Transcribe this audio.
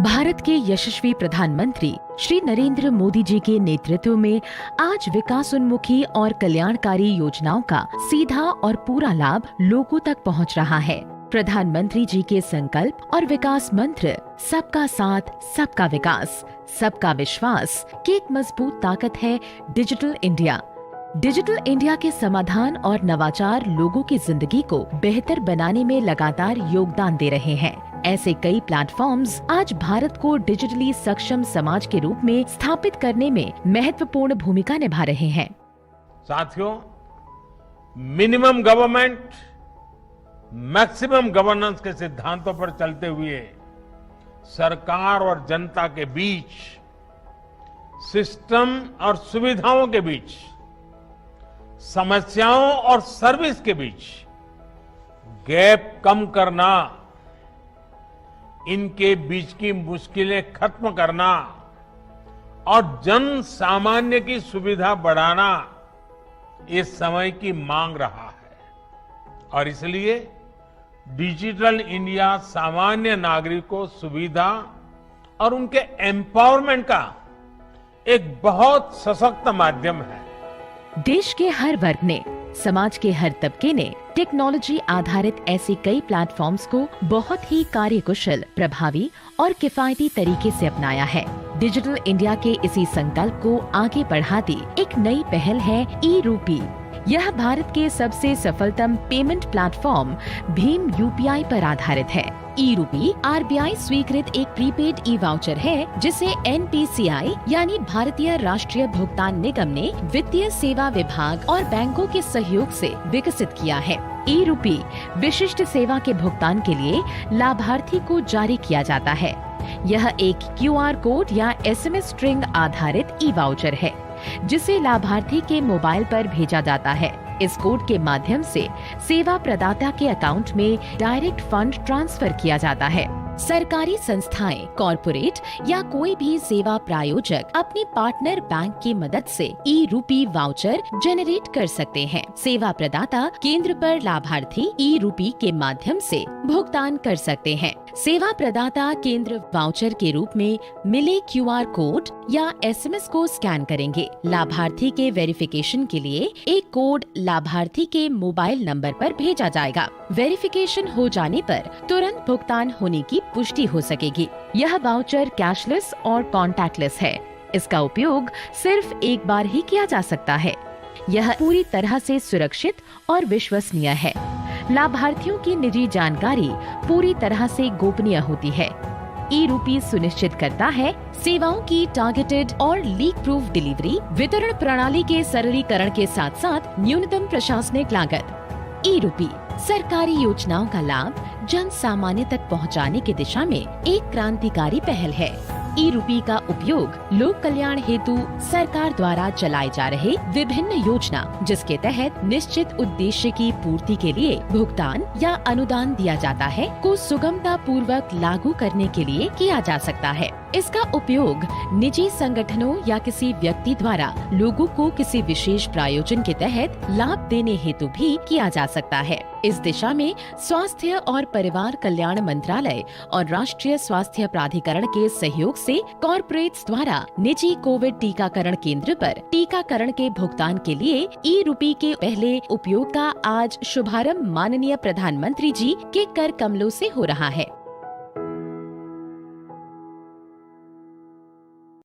भारत के यशस्वी प्रधानमंत्री श्री नरेंद्र मोदी जी के नेतृत्व में आज विकासोन्मुखी और कल्याणकारी योजनाओं का सीधा और पूरा लाभ लोगों तक पहुंच रहा है। प्रधानमंत्री जी के संकल्प और विकास मंत्र सबका साथ, सबका विकास, सबका विश्वास की एक मजबूत ताकत है डिजिटल इंडिया। डिजिटल इंडिया के समाधान और नवाचार लोगों की जिंदगी को बेहतर बनाने में लगातार योगदान दे रहे हैं। ऐसे कई प्लेटफॉर्म्स आज भारत को डिजिटली सक्षम समाज के रूप में स्थापित करने में महत्वपूर्ण भूमिका निभा रहे हैं। साथियों, मिनिमम गवर्नमेंट मैक्सिमम गवर्नेंस के सिद्धांतों पर चलते हुए सरकार और जनता के बीच, सिस्टम और सुविधाओं के बीच, समस्याओं और सर्विस के बीच गैप कम करना, इनके बीच की मुश्किलें खत्म करना और जन सामान्य की सुविधा बढ़ाना इस समय की मांग रहा है। और इसलिए डिजिटल इंडिया सामान्य नागरिक को सुविधा और उनके एम्पावरमेंट का एक बहुत सशक्त माध्यम है। देश के हर वर्ग ने, समाज के हर तबके ने टेक्नोलॉजी आधारित ऐसे कई प्लेटफॉर्म्स को बहुत ही कार्यकुशल, प्रभावी और किफायती तरीके से अपनाया है। डिजिटल इंडिया के इसी संकल्प को आगे बढ़ाती एक नई पहल है ई-रूपी। यह भारत के सबसे सफलतम पेमेंट प्लेटफॉर्म भीम यूपीआई पर आधारित है। ई-रूपी आरबीआई स्वीकृत एक प्रीपेड ई वाउचर है, जिसे एनपीसीआई यानी भारतीय राष्ट्रीय भुगतान निगम ने वित्तीय सेवा विभाग और बैंकों के सहयोग से विकसित किया है। ई-रूपी विशिष्ट सेवा के भुगतान के लिए लाभार्थी को जारी किया जाता है। यह एक क्यूआर कोड या एसएमएस स्ट्रिंग आधारित ई वाउचर है, जिसे लाभार्थी के मोबाइल पर भेजा जाता है। इस कोड के माध्यम से सेवा प्रदाता के अकाउंट में डायरेक्ट फंड ट्रांसफर किया जाता है। सरकारी संस्थाएं, कॉरपोरेट या कोई भी सेवा प्रायोजक अपनी पार्टनर बैंक की मदद से ई-रूपी वाउचर जनरेट कर सकते हैं। सेवा प्रदाता केंद्र पर लाभार्थी ई-रूपी के माध्यम से भुगतान कर सकते हैं। सेवा प्रदाता केंद्र वाउचर के रूप में मिले क्यूआर कोड या एसएमएस को स्कैन करेंगे। लाभार्थी के वेरिफिकेशन के लिए एक कोड लाभार्थी के मोबाइल नंबर पर भेजा जाएगा। वेरिफिकेशन हो जाने पर तुरंत भुगतान होने की पुष्टि हो सकेगी। यह वाउचर कैशलेस और कॉन्टैक्टलेस है। इसका उपयोग सिर्फ एक बार ही किया जा सकता है। यह पूरी तरह से सुरक्षित और विश्वसनीय है। लाभार्थियों की निजी जानकारी पूरी तरह से गोपनीय होती है। ई-रूपी सुनिश्चित करता है सेवाओं की टारगेटेड और लीक प्रूफ डिलीवरी, वितरण प्रणाली के सरलीकरण के साथ साथ न्यूनतम प्रशासनिक लागत। ई-रूपी सरकारी योजनाओं का लाभ जन सामान्य तक पहुंचाने की दिशा में एक क्रांतिकारी पहल है। ई-रूपी का उपयोग लोक कल्याण हेतु सरकार द्वारा चलाए जा रहे विभिन्न योजना, जिसके तहत निश्चित उद्देश्य की पूर्ति के लिए भुगतान या अनुदान दिया जाता है, को सुगमता पूर्वक लागू करने के लिए किया जा सकता है। इसका उपयोग निजी संगठनों या किसी व्यक्ति द्वारा लोगों को किसी विशेष प्रायोजन के तहत लाभ देने हेतु भी किया जा सकता है। इस दिशा में स्वास्थ्य और परिवार कल्याण मंत्रालय और राष्ट्रीय स्वास्थ्य प्राधिकरण के सहयोग से कॉर्पोरेट्स द्वारा निजी कोविड टीकाकरण केंद्र पर टीकाकरण के भुगतान के लिए ई-रूपी के पहले उपयोग का आज शुभारंभ माननीय प्रधानमंत्री जी के कर कमलों से हो रहा है।